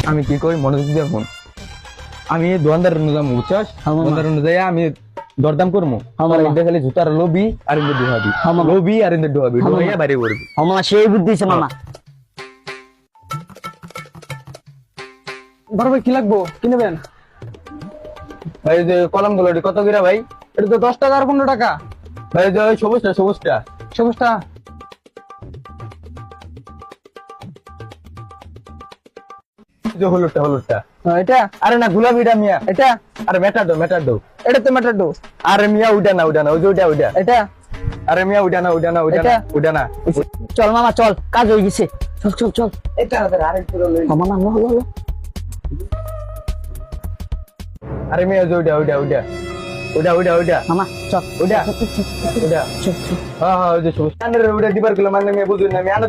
আমি কি করি মনোযোগ দিয়ে ফোন আমি দোকানদারের নিলাম বুঝছস দোকানদারের অনুযায়ী আমি দরদাম করবো আমার ইন্দে খালি জুতার লোবি আর ইন্দে ডুহাবি লোবি আর ইন্দে ডুহাবি ডুহাইয়া বাইরে করবি মামা সেই বুদ্ধি দিছে মামা। বড় ভাই কি লাগবো কি নেবেন? ভাই যে কলম গুলো কত করে ভাই? এটা তো 10 টাকা আর 15 টাকা। ভাই যে ওই সবুজটা সবুজটা সবুজটা যে হলুদটা হলুদটা এটা, আরে না গোলাপিটা মিয়া এটা, আরে মেটাডো মেটাডো এটা তো মেটাডো। আরে মিয়া উঠা না ওই যে উঠা উঠা এটা, আরে মিয়া উঠা না এটা? উঠা না চল মামা চল, কাজ হয়ে গেছে, চল চল চল। এটা আরেকটু লই মামা লো লো লো। আরে মিয়া যে উঠা উঠা উঠা উঠা উঠা উঠা মামা চল উঠা চল চল চল উঠা চল চল। হ্যাঁ হ্যাঁ ওই যে সবুজ উঠা দিবার গুলো মানে মিয়া বুঝুন না আমি আনো